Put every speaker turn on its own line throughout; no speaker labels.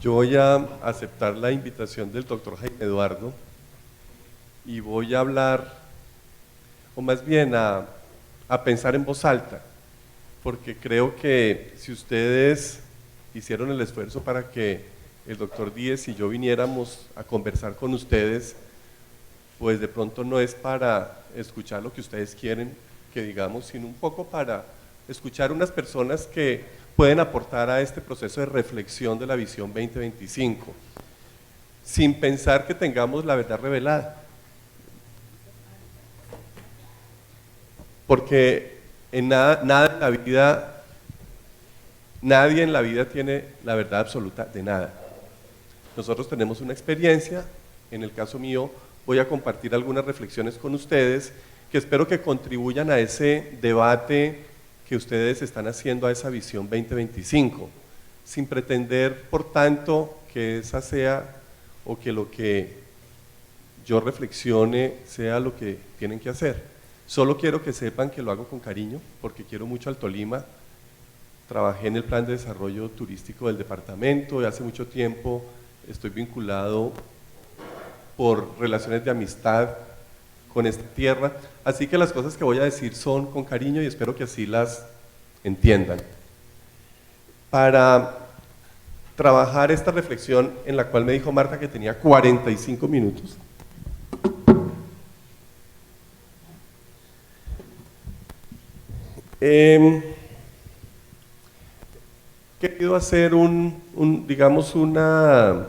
Yo voy a aceptar la invitación del doctor Jaime Eduardo y voy a hablar, o más bien a pensar en voz alta, porque creo que si ustedes hicieron el esfuerzo para que el doctor Díez y yo viniéramos a conversar con ustedes, pues de pronto no es para escuchar lo que ustedes quieren que digamos, sino un poco para escuchar unas personas que pueden aportar a este proceso de reflexión de la visión 2025, sin pensar que tengamos la verdad revelada. Porque en nada en la vida, nadie en la vida tiene la verdad absoluta de nada. Nosotros tenemos una experiencia, en el caso mío voy a compartir algunas reflexiones con ustedes que espero que contribuyan a ese debate que ustedes están haciendo a esa visión 2025, sin pretender, por tanto, que esa sea o que lo que yo reflexione sea lo que tienen que hacer. Solo quiero que sepan que lo hago con cariño, porque quiero mucho al Tolima. Trabajé en el plan de desarrollo turístico del departamento y hace mucho tiempo estoy vinculado por relaciones de amistad con esta tierra, así que las cosas que voy a decir son con cariño y espero que así las entiendan. Para trabajar esta reflexión en la cual me dijo Marta que tenía 45 minutos, he querido hacer digamos una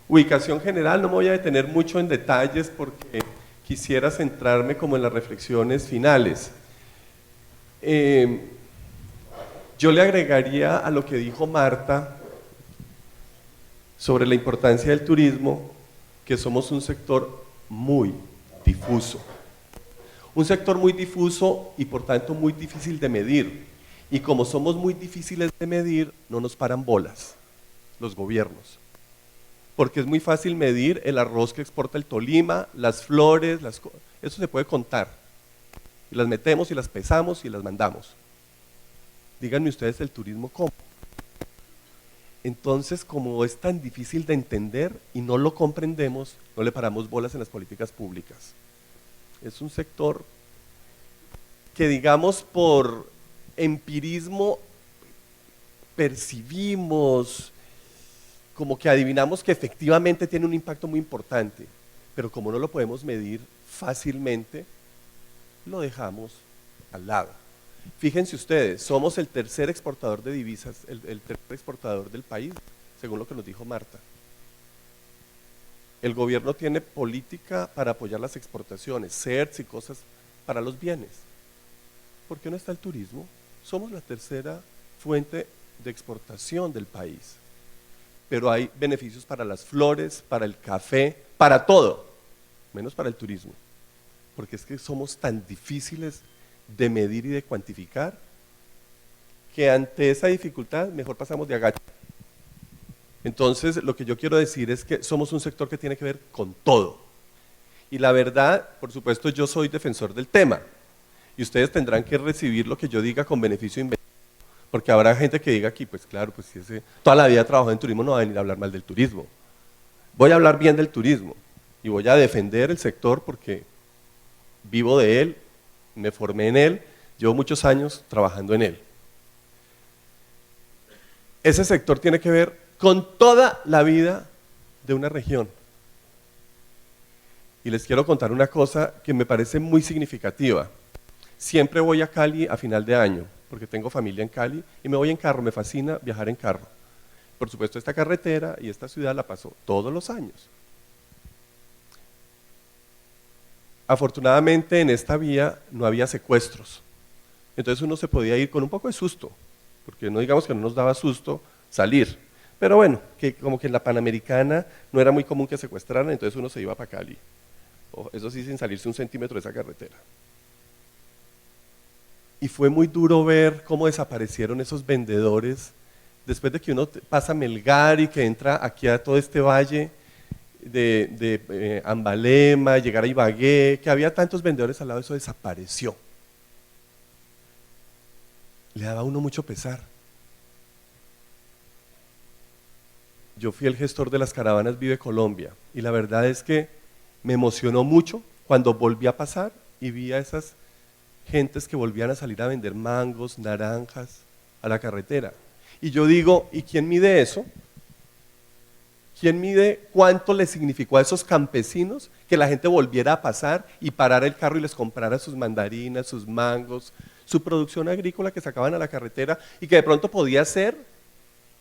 ubicación general. No me voy a detener mucho en detalles porque quisiera centrarme como en las reflexiones finales. Yo le agregaría a lo que dijo Marta sobre la importancia del turismo, que somos un sector muy difuso. Un sector muy difuso y por tanto muy difícil de medir. Y como somos muy difíciles de medir, no nos paran bolas los gobiernos. Porque es muy fácil medir el arroz que exporta el Tolima, las flores, eso se puede contar. Y las metemos y las pesamos y las mandamos. Díganme ustedes el turismo cómo. Entonces, como es tan difícil de entender y no lo comprendemos, no le paramos bolas en las políticas públicas. Es un sector que, digamos, por empirismo percibimos, como que adivinamos que efectivamente tiene un impacto muy importante, pero como no lo podemos medir fácilmente, lo dejamos al lado. Fíjense ustedes, somos el tercer exportador de divisas, el tercer exportador del país, según lo que nos dijo Marta. El gobierno tiene política para apoyar las exportaciones, CERTS y cosas para los bienes. ¿Por qué no está el turismo? Somos la tercera fuente de exportación del país. Pero hay beneficios para las flores, para el café, para todo, menos para el turismo. Porque es que somos tan difíciles de medir y de cuantificar que ante esa dificultad mejor pasamos de agache. Entonces, lo que yo quiero decir es que somos un sector que tiene que ver con todo. Y la verdad, por supuesto, yo soy defensor del tema. Y ustedes tendrán que recibir lo que yo diga con beneficio inmediato. Porque habrá gente que diga aquí, pues claro, pues si toda la vida trabajó en turismo, no va a venir a hablar mal del turismo. Voy a hablar bien del turismo y voy a defender el sector porque vivo de él, me formé en él, llevo muchos años trabajando en él. Ese sector tiene que ver con toda la vida de una región. Y les quiero contar una cosa que me parece muy significativa. Siempre voy a Cali a final de año, porque tengo familia en Cali, y me voy en carro, me fascina viajar en carro. Por supuesto, esta carretera y esta ciudad la paso todos los años. Afortunadamente en esta vía no había secuestros, entonces uno se podía ir con un poco de susto, porque no digamos que no nos daba susto salir, pero bueno, que como que en la Panamericana no era muy común que secuestraran, entonces uno se iba para Cali, eso sí sin salirse un centímetro de esa carretera. Y fue muy duro ver cómo desaparecieron esos vendedores, después de que uno pasa Melgar y que entra aquí a todo este valle de Ambalema, llegar a Ibagué, que había tantos vendedores al lado, eso desapareció. Le daba a uno mucho pesar. yo fui el gestor de las caravanas Vive Colombia y la verdad es que me emocionó mucho cuando volví a pasar y vi a esas gentes que volvían a salir a vender mangos, naranjas a la carretera. Y yo digo, ¿y quién mide eso? ¿Quién mide cuánto le significó a esos campesinos que la gente volviera a pasar y parara el carro y les comprara sus mandarinas, sus mangos, su producción agrícola que sacaban a la carretera y que de pronto podía ser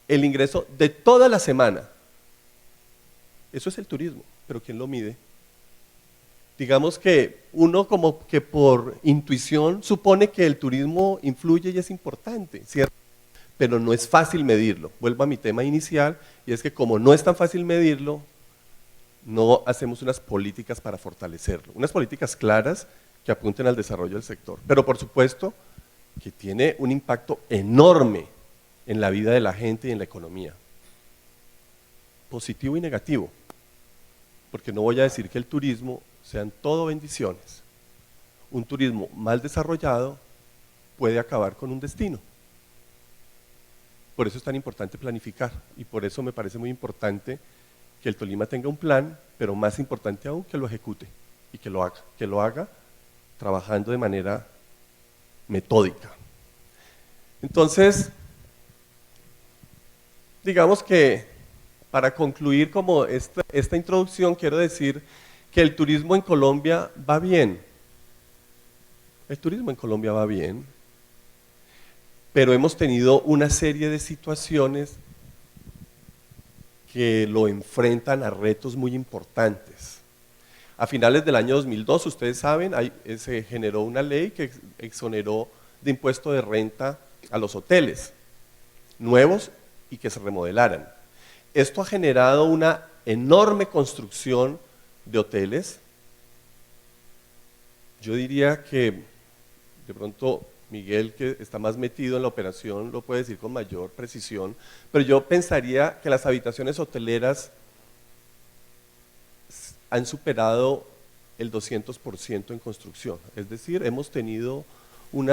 el ingreso de toda la semana? Eso es el turismo, pero ¿quién lo mide? Digamos que uno como que por intuición supone que el turismo influye y es importante, ¿cierto? Pero no es fácil medirlo. Vuelvo a mi tema inicial, y es que como no es tan fácil medirlo, no hacemos unas políticas para fortalecerlo, unas políticas claras que apunten al desarrollo del sector. Pero por supuesto que tiene un impacto enorme en la vida de la gente y en la economía, positivo y negativo, porque no voy a decir que el turismo sean todo bendiciones. Un turismo mal desarrollado puede acabar con un destino. Por eso es tan importante planificar y por eso me parece muy importante que el Tolima tenga un plan, pero más importante aún que lo ejecute y que lo haga trabajando de manera metódica. Entonces, digamos que para concluir como esta introducción quiero decir que el turismo en Colombia va bien. El turismo en Colombia va bien, pero hemos tenido una serie de situaciones que lo enfrentan a retos muy importantes. A finales del año 2002, ustedes saben, se generó una ley que exoneró de impuesto de renta a los hoteles nuevos y que se remodelaran. Esto ha generado una enorme construcción de hoteles. Yo diría que de pronto Miguel, que está más metido en la operación, lo puede decir con mayor precisión, pero yo pensaría que las habitaciones hoteleras han superado el 200% en construcción. Es decir, hemos tenido un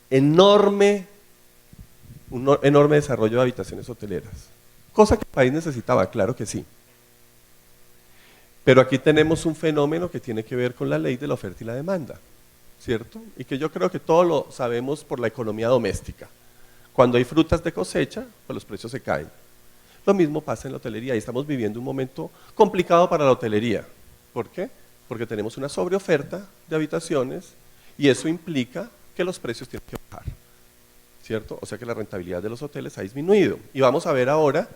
enorme desarrollo de habitaciones hoteleras. Cosa que el país necesitaba, claro que sí. Pero aquí tenemos un fenómeno que tiene que ver con la ley de la oferta y la demanda, ¿cierto? Y que yo creo que todos lo sabemos por la economía doméstica. Cuando hay frutas de cosecha, pues los precios se caen. Lo mismo pasa en la hotelería y estamos viviendo un momento complicado para la hotelería. ¿Por qué? Porque tenemos una sobreoferta de habitaciones y eso implica que los precios tienen que bajar, ¿cierto? O sea que la rentabilidad de los hoteles ha disminuido. Y vamos a ver ahora,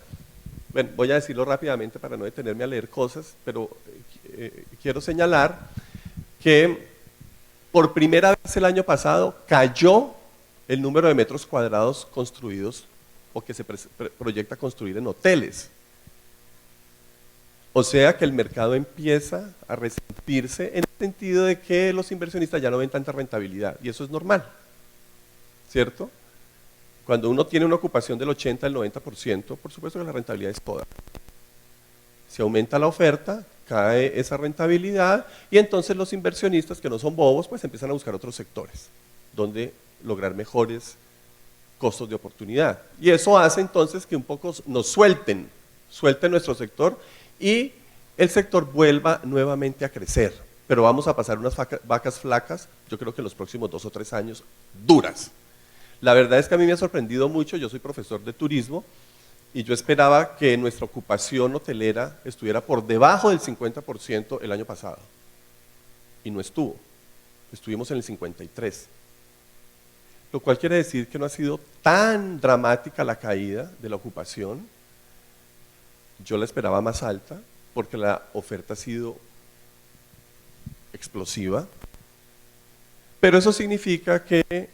bueno, voy a decirlo rápidamente para no detenerme a leer cosas, pero quiero señalar que por primera vez el año pasado cayó el número de metros cuadrados construidos o que se proyecta construir en hoteles. O sea que el mercado empieza a resentirse en el sentido de que los inversionistas ya no ven tanta rentabilidad y eso es normal, ¿cierto? Cuando uno tiene una ocupación del 80 al 90%, por supuesto que la rentabilidad es toda. Si aumenta la oferta, cae esa rentabilidad y entonces los inversionistas, que no son bobos, pues empiezan a buscar otros sectores donde lograr mejores costos de oportunidad. Y eso hace entonces que un poco nos suelten nuestro sector y el sector vuelva nuevamente a crecer. Pero vamos a pasar unas vacas flacas, yo creo que en los próximos 2 o 3 años, duras. La verdad es que a mí me ha sorprendido mucho, yo soy profesor de turismo, y yo esperaba que nuestra ocupación hotelera estuviera por debajo del 50% el año pasado. Y no estuvo, estuvimos en el 53%. Lo cual quiere decir que no ha sido tan dramática la caída de la ocupación. Yo la esperaba más alta, porque la oferta ha sido explosiva. Pero eso significa que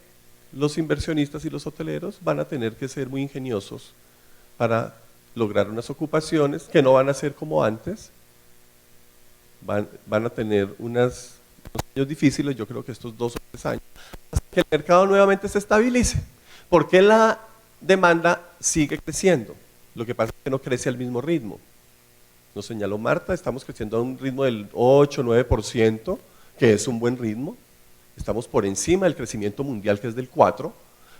los inversionistas y los hoteleros van a tener que ser muy ingeniosos para lograr unas ocupaciones que no van a ser como antes, van a tener unos años difíciles, yo creo que estos 2 o 3 años, hasta que el mercado nuevamente se estabilice, porque la demanda sigue creciendo, lo que pasa es que no crece al mismo ritmo. Nos señaló Marta, estamos creciendo a un ritmo del 8 o 9%, que es un buen ritmo, estamos por encima del crecimiento mundial que es del 4%,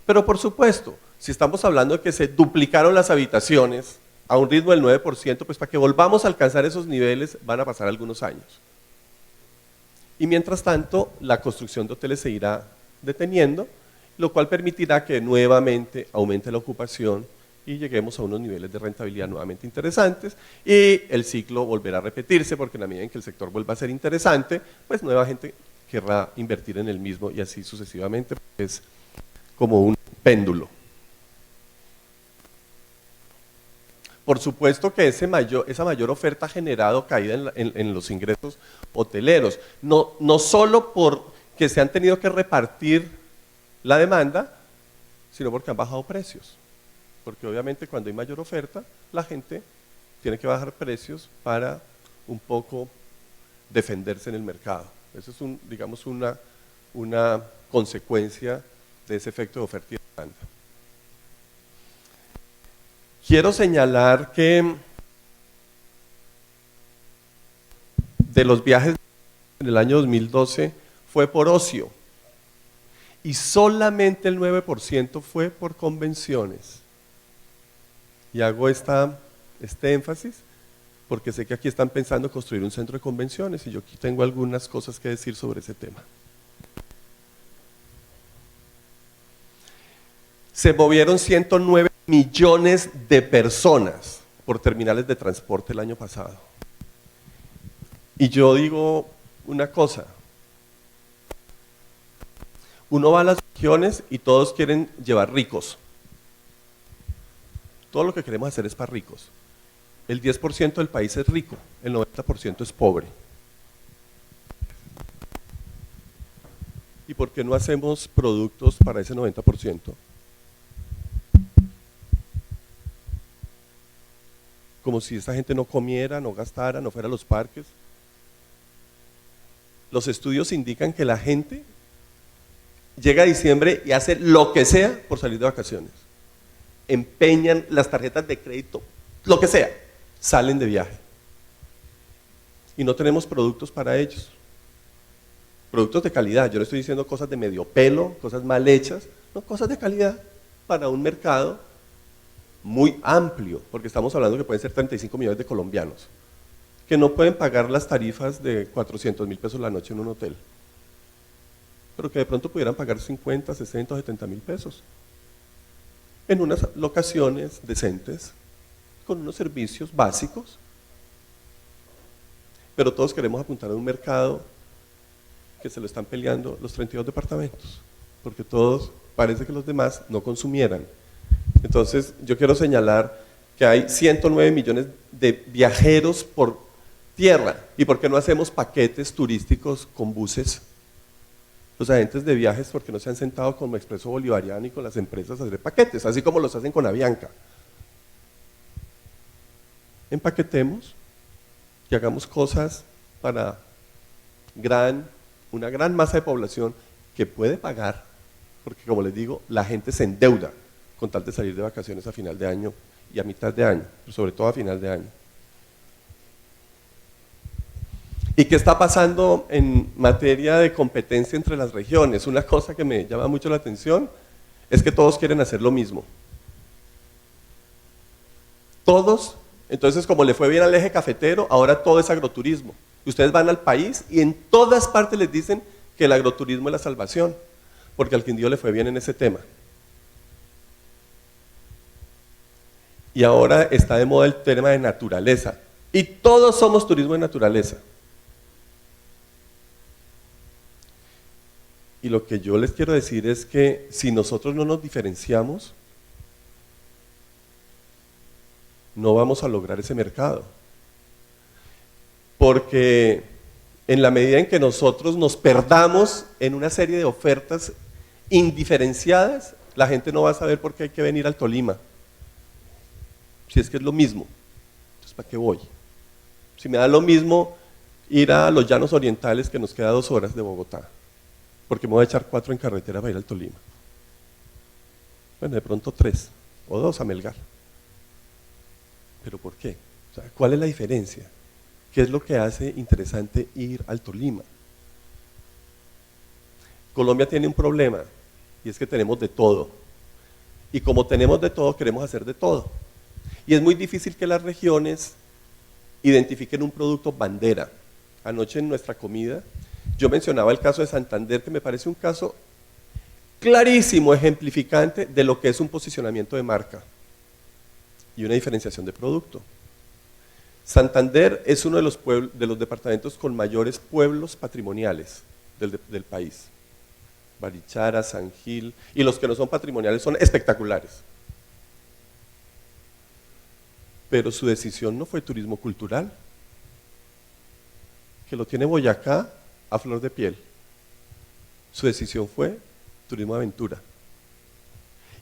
pero por supuesto, si estamos hablando de que se duplicaron las habitaciones, a un ritmo del 9%, pues para que volvamos a alcanzar esos niveles van a pasar algunos años. Y mientras tanto, la construcción de hoteles se irá deteniendo, lo cual permitirá que nuevamente aumente la ocupación y lleguemos a unos niveles de rentabilidad nuevamente interesantes, y el ciclo volverá a repetirse, porque en la medida en que el sector vuelva a ser interesante, pues nueva gente querrá invertir en el mismo y así sucesivamente. Es como un péndulo. Por supuesto que esa mayor oferta ha generado caída en los ingresos hoteleros, no solo porque se han tenido que repartir la demanda, sino porque han bajado precios. Porque obviamente cuando hay mayor oferta, la gente tiene que bajar precios para un poco defenderse en el mercado. Eso es, digamos, una consecuencia de ese efecto de oferta y demanda. Quiero señalar que de los viajes en el año 2012 fue por ocio y solamente el 9% fue por convenciones. Y hago este énfasis porque sé que aquí están pensando en construir un centro de convenciones y yo aquí tengo algunas cosas que decir sobre ese tema. Se movieron 109 millones de personas por terminales de transporte el año pasado. Y yo digo una cosa, uno va a las regiones y todos quieren llevar ricos. Todo lo que queremos hacer es para ricos. El 10% del país es rico, el 90% es pobre. ¿Y por qué no hacemos productos para ese 90%? Como si esa gente no comiera, no gastara, no fuera a los parques. Los estudios indican que la gente llega a diciembre y hace lo que sea por salir de vacaciones. Empeñan las tarjetas de crédito, lo que sea, salen de viaje. Y no tenemos productos para ellos. Productos de calidad, yo no estoy diciendo cosas de medio pelo, cosas mal hechas, no, cosas de calidad para un mercado muy amplio, porque estamos hablando que pueden ser 35 millones de colombianos, que no pueden pagar las tarifas de 400.000 pesos la noche en un hotel, pero que de pronto pudieran pagar 50, 60 o 70.000 pesos en unas locaciones decentes, con unos servicios básicos. Pero todos queremos apuntar a un mercado que se lo están peleando los 32 departamentos, porque todos, parece que los demás no consumieran. Entonces, yo quiero señalar que hay 109 millones de viajeros por tierra. ¿Y por qué no hacemos paquetes turísticos con buses? Los agentes de viajes, ¿por qué no se han sentado con Expreso Bolivariano y con las empresas a hacer paquetes? Así como los hacen con Avianca. Empaquetemos y hagamos cosas para una gran masa de población que puede pagar, porque como les digo, la gente se endeuda con tal de salir de vacaciones a final de año y a mitad de año, pero sobre todo a final de año. ¿Y qué está pasando en materia de competencia entre las regiones? Una cosa que me llama mucho la atención es que todos quieren hacer lo mismo. Todos, entonces como le fue bien al eje cafetero, ahora todo es agroturismo. Ustedes van al país y en todas partes les dicen que el agroturismo es la salvación, porque al Quindío le fue bien en ese tema. Y ahora está de moda el tema de naturaleza. Y todos somos turismo de naturaleza. Y lo que yo les quiero decir es que si nosotros no nos diferenciamos, no vamos a lograr ese mercado. Porque en la medida en que nosotros nos perdamos en una serie de ofertas indiferenciadas, la gente no va a saber por qué hay que venir al Tolima. Si es que es lo mismo, entonces ¿para qué voy? Si me da lo mismo ir a los Llanos Orientales, que nos queda 2 horas de Bogotá, porque me voy a echar 4 en carretera para ir al Tolima. Bueno, de pronto 3 o 2 a Melgar. ¿Pero por qué? O sea, ¿cuál es la diferencia? ¿Qué es lo que hace interesante ir al Tolima? Colombia tiene un problema, y es que tenemos de todo. Y como tenemos de todo, queremos hacer de todo. Y es muy difícil que las regiones identifiquen un producto bandera. Anoche en nuestra comida yo mencionaba el caso de Santander, que me parece un caso clarísimo, ejemplificante de lo que es un posicionamiento de marca y una diferenciación de producto. Santander es uno de los departamentos con mayores pueblos patrimoniales del país. Barichara, San Gil, y los que no son patrimoniales son espectaculares. Pero su decisión no fue turismo cultural, que lo tiene Boyacá a flor de piel. Su decisión fue turismo de aventura.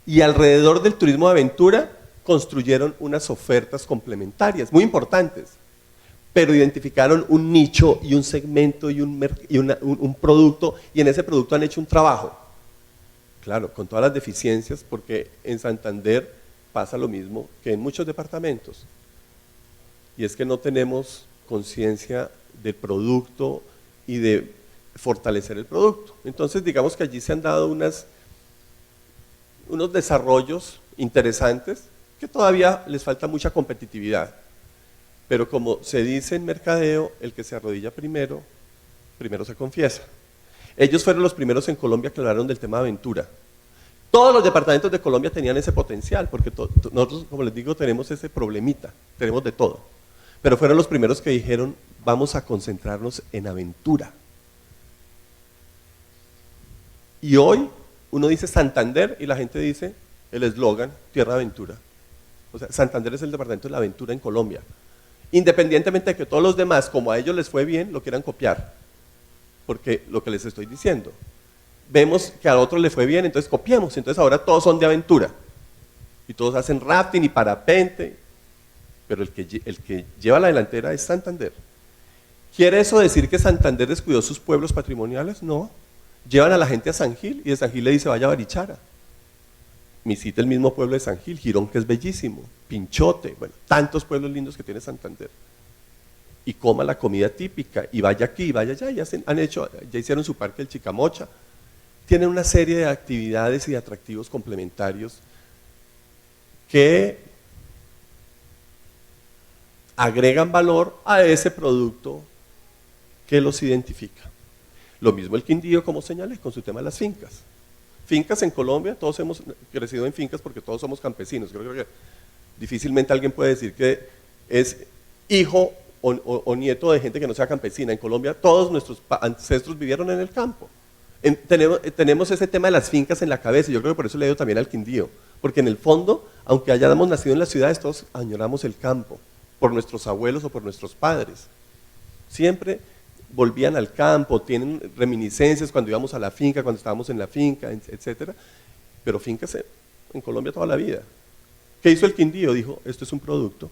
Y alrededor del turismo de aventura construyeron unas ofertas complementarias, muy importantes, pero identificaron un nicho y un segmento y un producto, y en ese producto han hecho un trabajo. Claro, con todas las deficiencias, porque en Santander pasa lo mismo que en muchos departamentos, y es que no tenemos conciencia del producto y de fortalecer el producto. Entonces, digamos que allí se han dado unos desarrollos interesantes que todavía les falta mucha competitividad. Pero como se dice en mercadeo, el que se arrodilla primero, primero se confiesa. Ellos fueron los primeros en Colombia que hablaron del tema de aventura. Todos los departamentos de Colombia tenían ese potencial, porque nosotros, como les digo, tenemos ese problemita, tenemos de todo. Pero fueron los primeros que dijeron, vamos a concentrarnos en aventura. Y hoy uno dice Santander y la gente dice el eslogan, Tierra de Aventura. O sea, Santander es el departamento de la aventura en Colombia. Independientemente de que todos los demás, como a ellos les fue bien, lo quieran copiar. Porque lo que les estoy diciendo, vemos que a otro le fue bien, entonces copiamos. Entonces ahora todos son de aventura. Y todos hacen rafting y parapente. Pero el que lleva la delantera es Santander. ¿Quiere eso decir que Santander descuidó sus pueblos patrimoniales? No. Llevan a la gente a San Gil y de San Gil le dice vaya a Barichara. Visite el mismo pueblo de San Gil, Girón, que es bellísimo, Pinchote, bueno, tantos pueblos lindos que tiene Santander. Y coma la comida típica, y vaya aquí, y vaya allá, ya hicieron su parque el Chicamocha. Tienen una serie de actividades y de atractivos complementarios que agregan valor a ese producto que los identifica. Lo mismo el Quindío, como señalé, con su tema de las fincas. Fincas en Colombia, todos hemos crecido en fincas porque todos somos campesinos. Creo que difícilmente alguien puede decir que es hijo o nieto de gente que no sea campesina. En Colombia todos nuestros ancestros vivieron en el campo. Tenemos ese tema de las fincas en la cabeza, y yo creo que por eso le he ido también al Quindío. Porque en el fondo, aunque hayamos nacido en las ciudades, todos añoramos el campo, por nuestros abuelos o por nuestros padres. Siempre volvían al campo, tienen reminiscencias cuando íbamos a la finca, cuando estábamos en la finca, etc. Pero fincas en Colombia toda la vida. ¿Qué hizo el Quindío? Dijo, esto es un producto.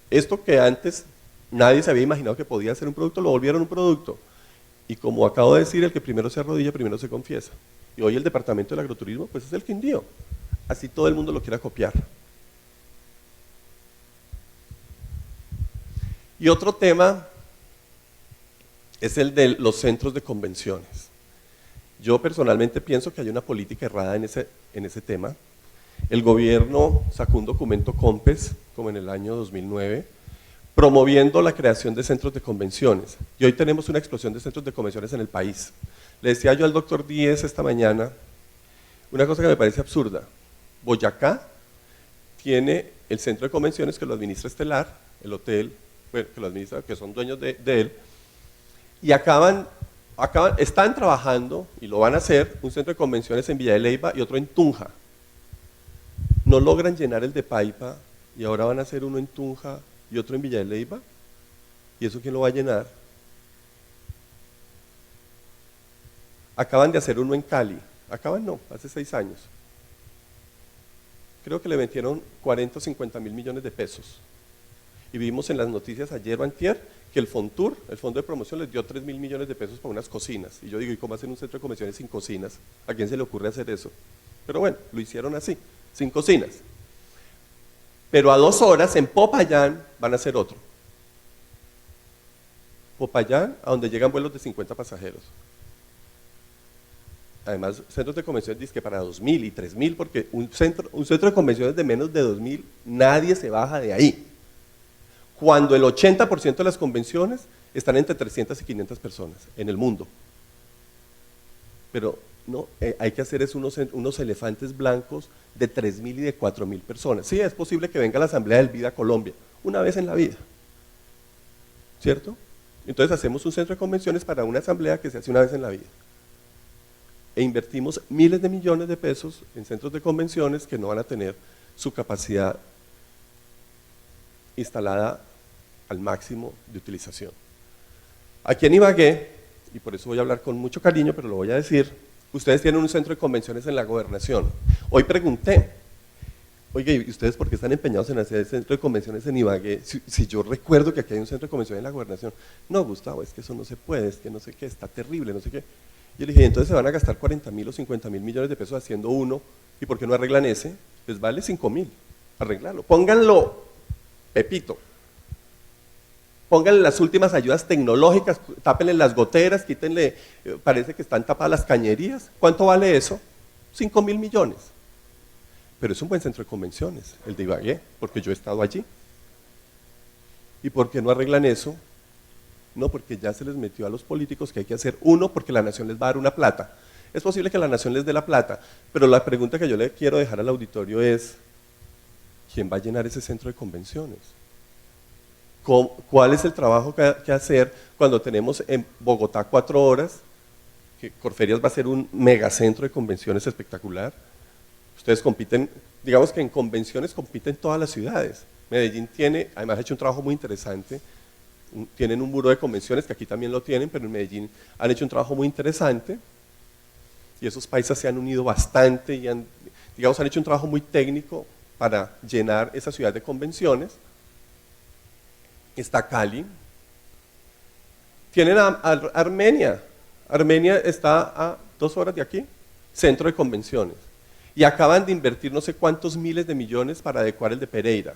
Esto que antes nadie se había imaginado que podía ser un producto, lo volvieron un producto. Y como acabo de decir, el que primero se arrodilla, primero se confiesa. Y hoy el departamento del agroturismo, pues es el Quindío. Así todo el mundo lo quiera copiar. Y otro tema es el de los centros de convenciones. Yo personalmente pienso que hay una política errada en ese tema. El gobierno sacó un documento COMPES, como en el año 2009, promoviendo la creación de centros de convenciones. Y hoy tenemos una explosión de centros de convenciones en el país. Le decía yo al doctor Díez esta mañana una cosa que me parece absurda. Boyacá tiene el centro de convenciones que lo administra Estelar, el hotel, bueno, que lo administra, que son dueños de él, y están trabajando, y lo van a hacer, un centro de convenciones en Villa de Leyva y otro en Tunja. No logran llenar el de Paipa, y ahora van a hacer uno en Tunja y otro en Villa de Leyva. ¿Y eso quién lo va a llenar? Acaban de hacer uno en Cali. Acaban no, hace 6 años. Creo que le metieron 40 o 50 mil millones de pesos. Y vimos en las noticias ayer o antier que el Fontur, el Fondo de Promoción, les dio 3 mil millones de pesos para unas cocinas. Y yo digo, ¿y cómo hacen un centro de convenciones sin cocinas? ¿A quién se le ocurre hacer eso? Pero bueno, lo hicieron así, sin cocinas. Pero a 2 horas en Popayán van a hacer otro. Popayán, a donde llegan vuelos de 50 pasajeros. además centros de convenciones dizque para 2.000 y 3.000, porque un centro de convenciones de menos de 2.000, nadie se baja de ahí. Cuando el 80% de las convenciones están entre 300 y 500 personas en el mundo. Pero no, hay que hacer es unos elefantes blancos de 3.000 y de 4.000 personas. Sí, es posible que venga la Asamblea del Vida a Colombia, una vez en la vida, ¿cierto? Entonces hacemos un centro de convenciones para una asamblea que se hace una vez en la vida. E invertimos miles de millones de pesos en centros de convenciones que no van a tener su capacidad instalada al máximo de utilización. Aquí en Ibagué, y por eso voy a hablar con mucho cariño, pero lo voy a decir, ustedes tienen un centro de convenciones en la gobernación. Hoy pregunté, oye, ¿y ustedes por qué están empeñados en hacer el centro de convenciones en Ibagué? Si yo recuerdo que aquí hay un centro de convenciones en la gobernación. No, Gustavo, es que eso no se puede, es que no sé qué, está terrible, no sé qué. Yo le dije, entonces se van a gastar 40.000 o 50.000 millones de pesos haciendo uno, ¿y por qué no arreglan ese? Pues vale 5.000, arreglarlo. Pónganlo, Pepito. Pónganle las últimas ayudas tecnológicas, tápenle las goteras, quítenle, parece que están tapadas las cañerías. ¿Cuánto vale eso? 5.000 millones. Pero es un buen centro de convenciones, el de Ibagué, porque yo he estado allí. ¿Y por qué no arreglan eso? No, porque ya se les metió a los políticos que hay que hacer uno, porque la nación les va a dar una plata. Es posible que la nación les dé la plata, pero la pregunta que yo le quiero dejar al auditorio es, ¿quién va a llenar ese centro de convenciones? ¿Cuál es el trabajo que hacer cuando tenemos en Bogotá 4 horas, que Corferias va a ser un megacentro de convenciones espectacular? Ustedes compiten, digamos que en convenciones compiten todas las ciudades. Medellín tiene, además ha hecho un trabajo muy interesante, tienen un muro de convenciones, que aquí también lo tienen, pero en Medellín han hecho un trabajo muy interesante, y esos paisas se han unido bastante y han hecho un trabajo muy técnico para llenar esa ciudad de convenciones. Está Cali. Tienen a Armenia. Armenia está a 2 horas de aquí, centro de convenciones. Y acaban de invertir no sé cuántos miles de millones para adecuar el de Pereira.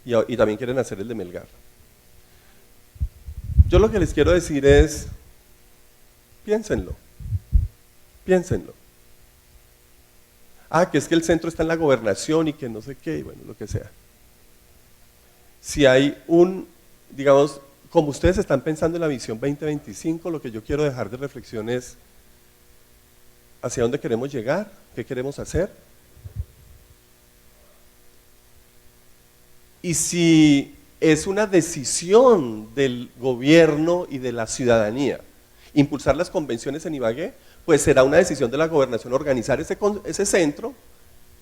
Y también quieren hacer el de Melgar. Yo lo que les quiero decir es, piénsenlo. Piénsenlo. Que es que el centro está en la gobernación y que no sé qué, y bueno, lo que sea. Si hay digamos, como ustedes están pensando en la visión 2025, lo que yo quiero dejar de reflexión es hacia dónde queremos llegar, qué queremos hacer. Y si es una decisión del gobierno y de la ciudadanía impulsar las convenciones en Ibagué, pues será una decisión de la gobernación organizar ese centro,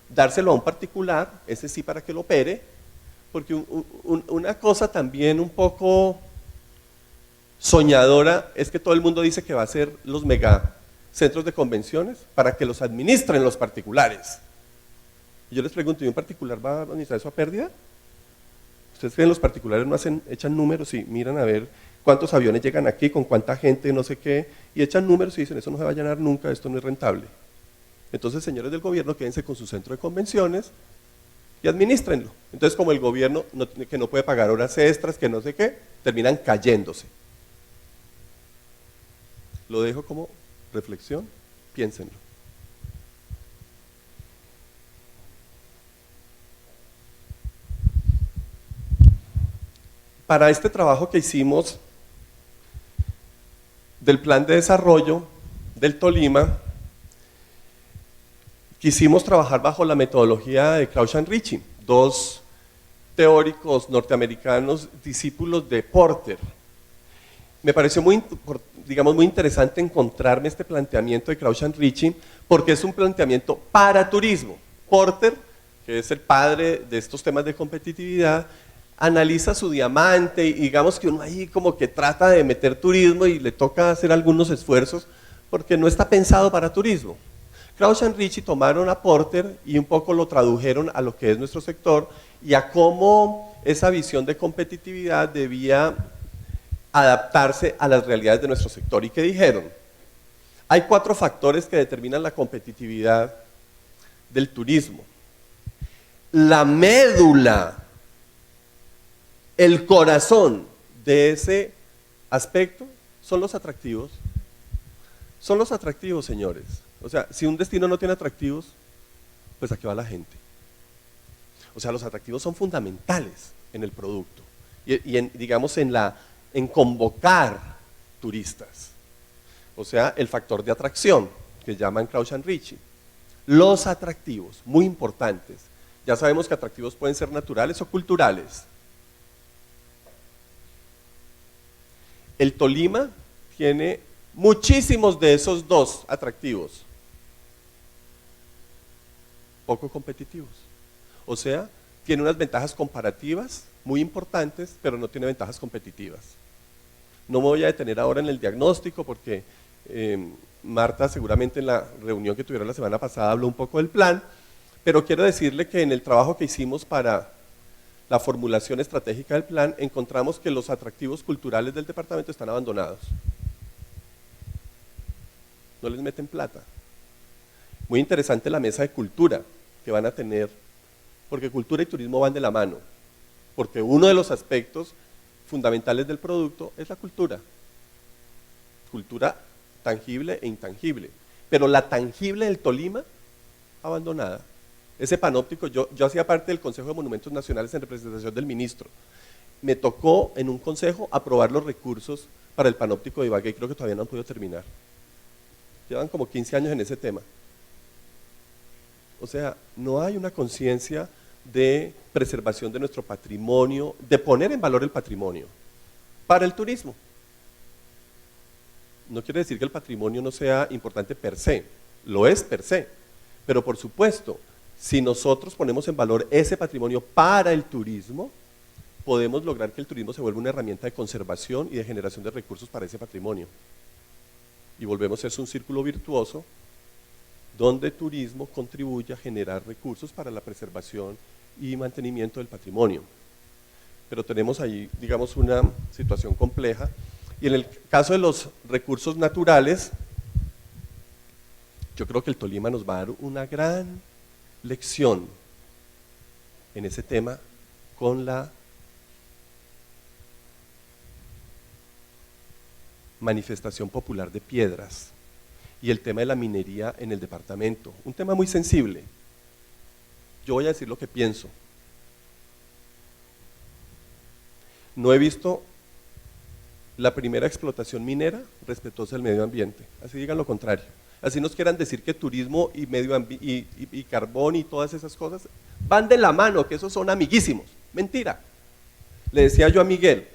dárselo a un particular, ese sí para que lo opere, porque una cosa también un poco soñadora es que todo el mundo dice que va a ser los megacentros de convenciones para que los administren los particulares. Y yo les pregunto, ¿y un particular va a administrar eso a pérdida? ¿Ustedes creen que los particulares no echan números y miran a ver cuántos aviones llegan aquí, con cuánta gente, no sé qué, y echan números y dicen, eso no se va a llenar nunca, esto no es rentable? Entonces, señores del gobierno, quédense con su centro de convenciones y administrenlo. Entonces, como el gobierno que no puede pagar horas extras, que no sé qué, terminan cayéndose. Lo dejo como reflexión, piénsenlo. Para este trabajo que hicimos del plan de desarrollo del Tolima, quisimos trabajar bajo la metodología de Klaus and Ritchie, 2 teóricos norteamericanos discípulos de Porter. Me pareció muy interesante encontrarme este planteamiento de Klaus and Ritchie porque es un planteamiento para turismo. Porter, que es el padre de estos temas de competitividad, analiza su diamante y digamos que uno ahí como que trata de meter turismo y le toca hacer algunos esfuerzos porque no está pensado para turismo. Klaus and Ritchie tomaron a Porter y un poco lo tradujeron a lo que es nuestro sector y a cómo esa visión de competitividad debía adaptarse a las realidades de nuestro sector. ¿Y qué dijeron? Hay 4 factores que determinan la competitividad del turismo. La médula, el corazón de ese aspecto son los atractivos. Son los atractivos, señores. O sea, si un destino no tiene atractivos, pues ¿a qué va la gente? O sea, los atractivos son fundamentales en el producto digamos, en convocar turistas. O sea, el factor de atracción, que llaman Crouch and Ritchie. Los atractivos, muy importantes. Ya sabemos que atractivos pueden ser naturales o culturales. El Tolima tiene muchísimos de esos dos atractivos, poco competitivos. O sea, tiene unas ventajas comparativas muy importantes, pero no tiene ventajas competitivas. No me voy a detener ahora en el diagnóstico porque Marta seguramente en la reunión que tuvieron la semana pasada habló un poco del plan, pero quiero decirle que en el trabajo que hicimos para la formulación estratégica del plan encontramos que los atractivos culturales del departamento están abandonados. No les meten plata. Muy interesante la mesa de cultura que van a tener, porque cultura y turismo van de la mano, porque uno de los aspectos fundamentales del producto es la cultura. Cultura tangible e intangible. Pero la tangible del Tolima, abandonada. Ese panóptico, yo hacía parte del Consejo de Monumentos Nacionales en representación del ministro. Me tocó en un consejo aprobar los recursos para el panóptico de Ibagué y creo que todavía no han podido terminar. Llevan como 15 años en ese tema. O sea, no hay una conciencia de preservación de nuestro patrimonio, de poner en valor el patrimonio para el turismo. No quiere decir que el patrimonio no sea importante per se, lo es per se, pero por supuesto, si nosotros ponemos en valor ese patrimonio para el turismo, podemos lograr que el turismo se vuelva una herramienta de conservación y de generación de recursos para ese patrimonio. Y volvemos a un círculo virtuoso donde el turismo contribuye a generar recursos para la preservación y mantenimiento del patrimonio. Pero tenemos ahí, digamos, una situación compleja. Y en el caso de los recursos naturales, yo creo que el Tolima nos va a dar una gran lección en ese tema con la manifestación popular de piedras y el tema de la minería en el departamento. Un tema muy sensible. Yo voy a decir lo que pienso. No he visto la primera explotación minera respetuosa del medio ambiente. Así digan lo contrario. Así nos quieran decir que turismo y, y carbón y todas esas cosas van de la mano, que esos son amiguísimos. Mentira. Le decía yo a Miguel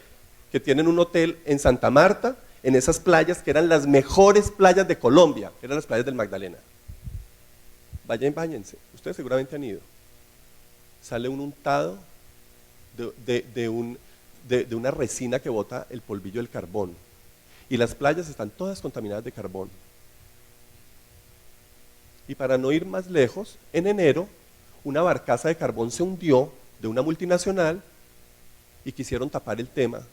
que tienen un hotel en Santa Marta, en esas playas que eran las mejores playas de Colombia, eran las playas del Magdalena. Vayan y báñense, ustedes seguramente han ido. Sale un untado de una resina que bota el polvillo del carbón. Y las playas están todas contaminadas de carbón. Y para no ir más lejos, en enero, una barcaza de carbón se hundió de una multinacional y quisieron tapar el tema.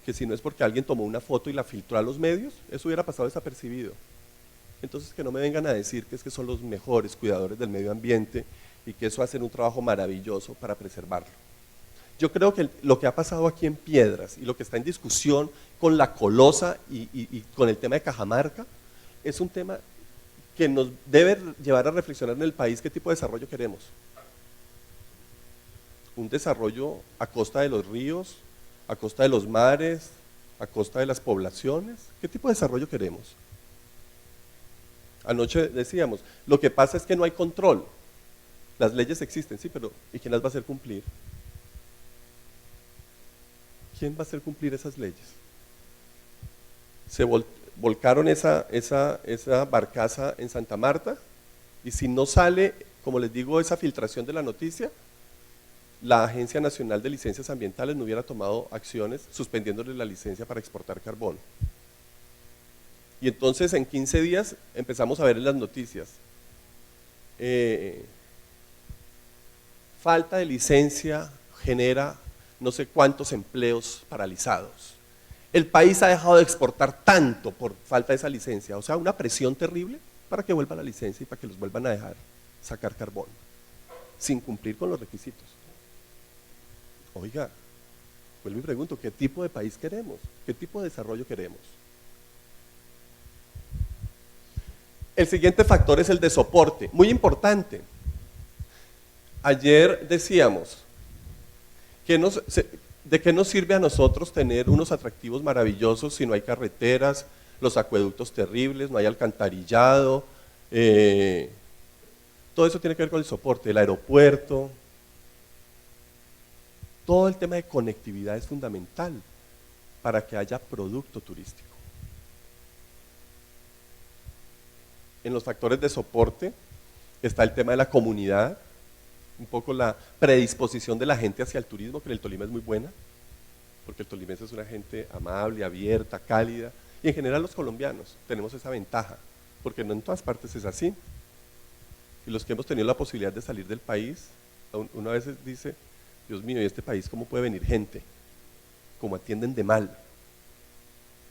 Que si no es porque alguien tomó una foto y la filtró a los medios, eso hubiera pasado desapercibido. Entonces que no me vengan a decir que es que son los mejores cuidadores del medio ambiente y que eso hacen un trabajo maravilloso para preservarlo. Yo creo que lo que ha pasado aquí en Piedras y lo que está en discusión con la Colosa y con el tema de Cajamarca es un tema que nos debe llevar a reflexionar en el país qué tipo de desarrollo queremos. Un desarrollo a costa de los ríos, a costa de los mares, a costa de las poblaciones. ¿Qué tipo de desarrollo queremos? Anoche decíamos, lo que pasa es que no hay control. Las leyes existen, sí, pero ¿y quién las va a hacer cumplir? ¿Quién va a hacer cumplir esas leyes? Se volcaron esa barcaza en Santa Marta y si no sale, como les digo, esa filtración de la noticia, la Agencia Nacional de Licencias Ambientales no hubiera tomado acciones suspendiéndole la licencia para exportar carbón. Y entonces en 15 días empezamos a ver en las noticias falta de licencia genera no sé cuántos empleos paralizados. El país ha dejado de exportar tanto por falta de esa licencia, o sea, una presión terrible para que vuelva la licencia y para que los vuelvan a dejar sacar carbón, sin cumplir con los requisitos. Oiga, vuelvo y pregunto, ¿qué tipo de país queremos? ¿Qué tipo de desarrollo queremos? El siguiente factor es el de soporte, muy importante. Ayer decíamos, ¿de qué nos sirve a nosotros tener unos atractivos maravillosos si no hay carreteras, los acueductos terribles, no hay alcantarillado? Todo eso tiene que ver con el soporte, el aeropuerto. Todo el tema de conectividad es fundamental para que haya producto turístico. En los factores de soporte está el tema de la comunidad, un poco la predisposición de la gente hacia el turismo, que en el Tolima es muy buena, porque el tolimense es una gente amable, abierta, cálida, y en general los colombianos tenemos esa ventaja, porque no en todas partes es así. Y los que hemos tenido la posibilidad de salir del país, uno a veces dice, Dios mío, ¿y este país cómo puede venir gente? Como atienden de mal.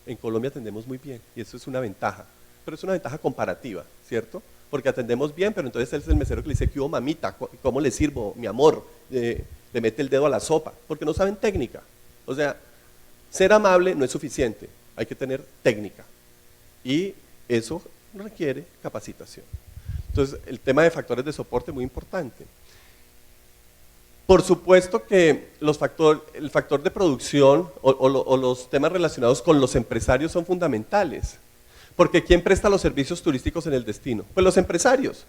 En Colombia atendemos muy bien, y eso es una ventaja. Pero es una ventaja comparativa, ¿cierto? Porque atendemos bien, pero entonces él es el mesero que le dice, ¿qué hubo, mamita? ¿Cómo le sirvo, mi amor? Le mete el dedo a la sopa, porque no saben técnica. O sea, ser amable no es suficiente, hay que tener técnica. Y eso requiere capacitación. Entonces, el tema de factores de soporte es muy importante. Por supuesto que el factor de producción o los temas relacionados con los empresarios son fundamentales. Porque ¿quién presta los servicios turísticos en el destino? Pues los empresarios.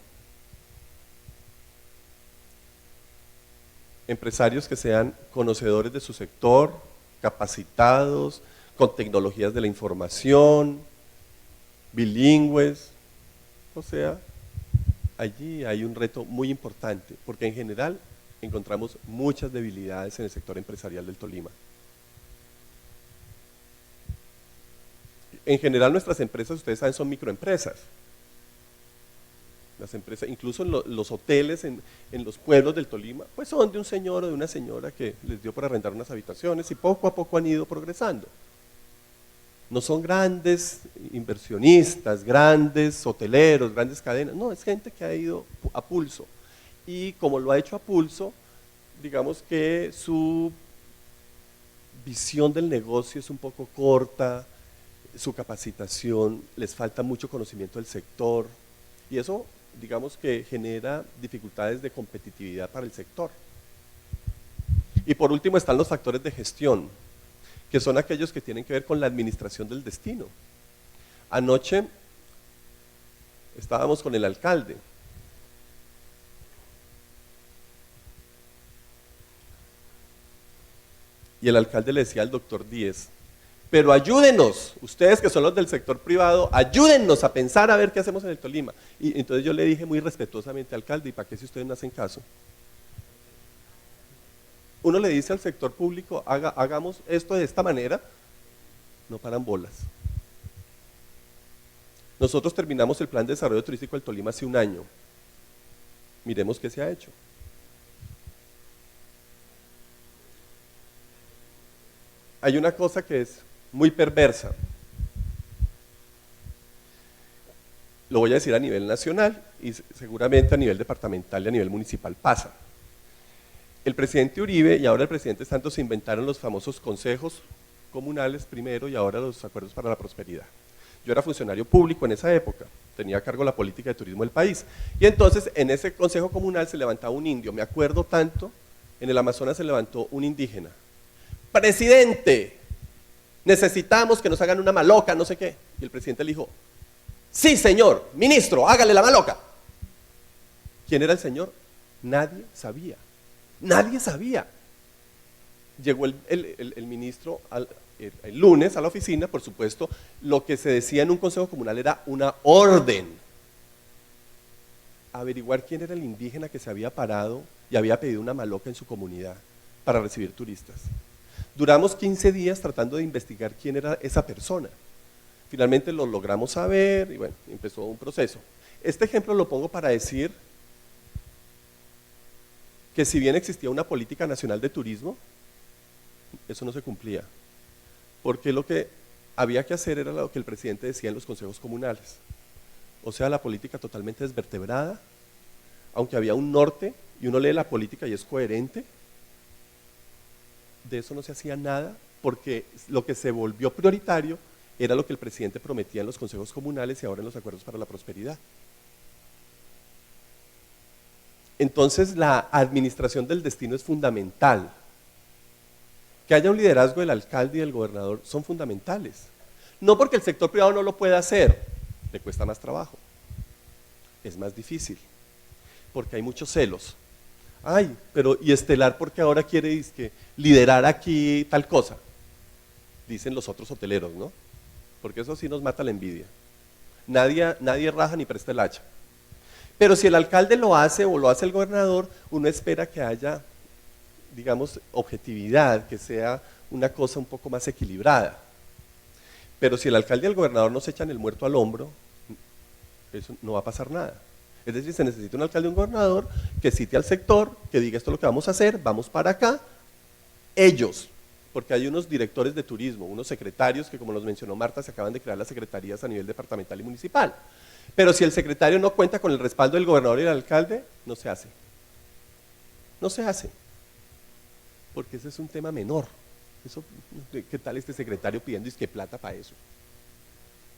Empresarios que sean conocedores de su sector, capacitados, con tecnologías de la información, bilingües. O sea, allí hay un reto muy importante, porque en general encontramos muchas debilidades en el sector empresarial del Tolima. En general nuestras empresas, ustedes saben, son microempresas. Las empresas, incluso en los hoteles en los pueblos del Tolima, pues son de un señor o de una señora que les dio por arrendar unas habitaciones y poco a poco han ido progresando. No son grandes inversionistas, grandes hoteleros, grandes cadenas, no, es gente que ha ido a pulso. Y como lo ha hecho a pulso, digamos que su visión del negocio es un poco corta, su capacitación, les falta mucho conocimiento del sector y eso, digamos que genera dificultades de competitividad para el sector. Y por último están los factores de gestión, que son aquellos que tienen que ver con la administración del destino. Anoche estábamos con el alcalde y el alcalde le decía al doctor Díez, pero ayúdenos, ustedes que son los del sector privado, ayúdennos a pensar a ver qué hacemos en el Tolima. Y entonces yo le dije muy respetuosamente, alcalde, ¿y para qué si ustedes no hacen caso? Uno le dice al sector público, hagamos esto de esta manera, no paran bolas. Nosotros terminamos el plan de desarrollo turístico del Tolima hace un año. Miremos qué se ha hecho. Hay una cosa que es muy perversa. Lo voy a decir a nivel nacional y seguramente a nivel departamental y a nivel municipal pasa. El presidente Uribe y ahora el presidente Santos se inventaron los famosos consejos comunales primero y ahora los acuerdos para la prosperidad. Yo era funcionario público en esa época, tenía a cargo la política de turismo del país. Y entonces en ese consejo comunal se levantaba un indio, me acuerdo tanto, en el Amazonas se levantó un indígena. Presidente, necesitamos que nos hagan una maloca, no sé qué. Y el presidente le dijo, sí señor, ministro, hágale la maloca. ¿Quién era el señor? Nadie sabía, nadie sabía. Llegó el ministro el lunes a la oficina, por supuesto, lo que se decía en un consejo comunal era una orden. Averiguar quién era el indígena que se había parado y había pedido una maloca en su comunidad para recibir turistas. Duramos 15 días tratando de investigar quién era esa persona. Finalmente lo logramos saber y bueno, empezó un proceso. Este ejemplo lo pongo para decir que si bien existía una política nacional de turismo, eso no se cumplía. Porque lo que había que hacer era lo que el presidente decía en los consejos comunales. O sea, la política totalmente desvertebrada, aunque había un norte y uno lee la política y es coherente, de eso no se hacía nada porque lo que se volvió prioritario era lo que el presidente prometía en los consejos comunales y ahora en los acuerdos para la prosperidad. Entonces la administración del destino es fundamental. Que haya un liderazgo del alcalde y del gobernador son fundamentales. No porque el sector privado no lo pueda hacer, le cuesta más trabajo, es más difícil, porque hay muchos celos. Ay, pero ¿y Estelar por qué ahora quiere dizque, liderar aquí tal cosa? Dicen los otros hoteleros, ¿no? Porque eso sí nos mata la envidia. Nadie raja ni presta el hacha. Pero si el alcalde lo hace o lo hace el gobernador, uno espera que haya, digamos, objetividad, que sea una cosa un poco más equilibrada. Pero si el alcalde y el gobernador no se echan el muerto al hombro, eso no va a pasar nada. Es decir, se necesita un alcalde y un gobernador que cite al sector, que diga esto es lo que vamos a hacer, vamos para acá. Ellos, porque hay unos directores de turismo, unos secretarios que, como nos mencionó Marta, se acaban de crear las secretarías a nivel departamental y municipal. Pero si el secretario no cuenta con el respaldo del gobernador y del alcalde, no se hace. No se hace. Porque ese es un tema menor. Eso, ¿qué tal este secretario pidiendo disque plata para eso?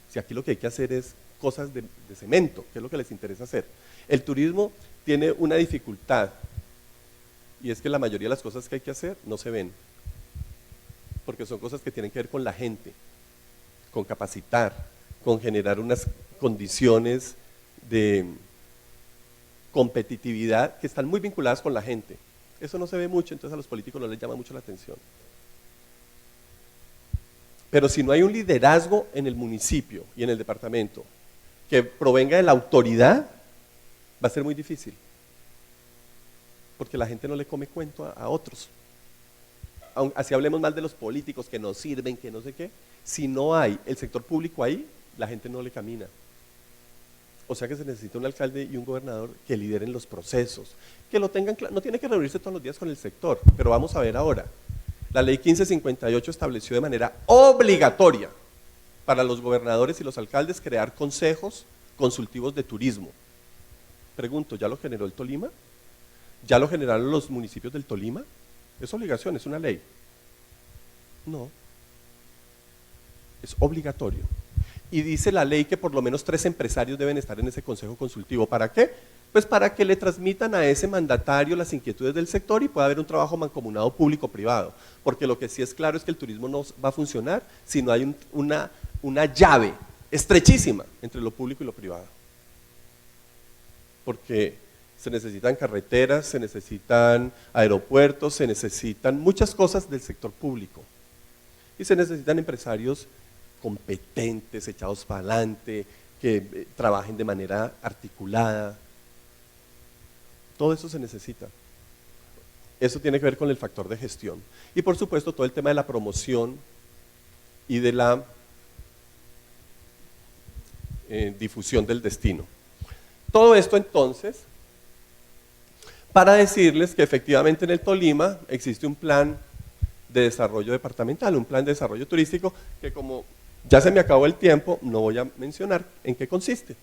Si aquí lo que hay que hacer es cosas de cemento, que es lo que les interesa hacer. El turismo tiene una dificultad, y es que la mayoría de las cosas que hay que hacer no se ven, porque son cosas que tienen que ver con la gente, con capacitar, con generar unas condiciones de competitividad que están muy vinculadas con la gente. Eso no se ve mucho, entonces a los políticos no les llama mucho la atención. Pero si no hay un liderazgo en el municipio y en el departamento que provenga de la autoridad, va a ser muy difícil. Porque la gente no le come cuento a otros. Así hablemos mal de los políticos que no sirven, que no sé qué. Si no hay el sector público ahí, la gente no le camina. O sea que se necesita un alcalde y un gobernador que lideren los procesos, que lo tengan claro. No tiene que reunirse todos los días con el sector, pero vamos a ver ahora. La ley 1558 estableció de manera obligatoria para los gobernadores y los alcaldes crear consejos consultivos de turismo. Pregunto, ¿ya lo generó el Tolima? ¿Ya lo generaron los municipios del Tolima? Es obligación, es una ley. No, es obligatorio. Y dice la ley que por lo menos 3 empresarios deben estar en ese consejo consultivo. ¿Para qué? Pues para que le transmitan a ese mandatario las inquietudes del sector y pueda haber un trabajo mancomunado público-privado. Porque lo que sí es claro es que el turismo no va a funcionar si no hay una llave estrechísima entre lo público y lo privado. Porque se necesitan carreteras, se necesitan aeropuertos, se necesitan muchas cosas del sector público. Y se necesitan empresarios competentes, echados para adelante, que trabajen de manera articulada. Todo eso se necesita. Eso tiene que ver con el factor de gestión. Y por supuesto todo el tema de la promoción y de la difusión del destino. Todo esto entonces para decirles que efectivamente en el Tolima existe un plan de desarrollo departamental, un plan de desarrollo turístico que, como ya se me acabó el tiempo, no voy a mencionar en qué consiste.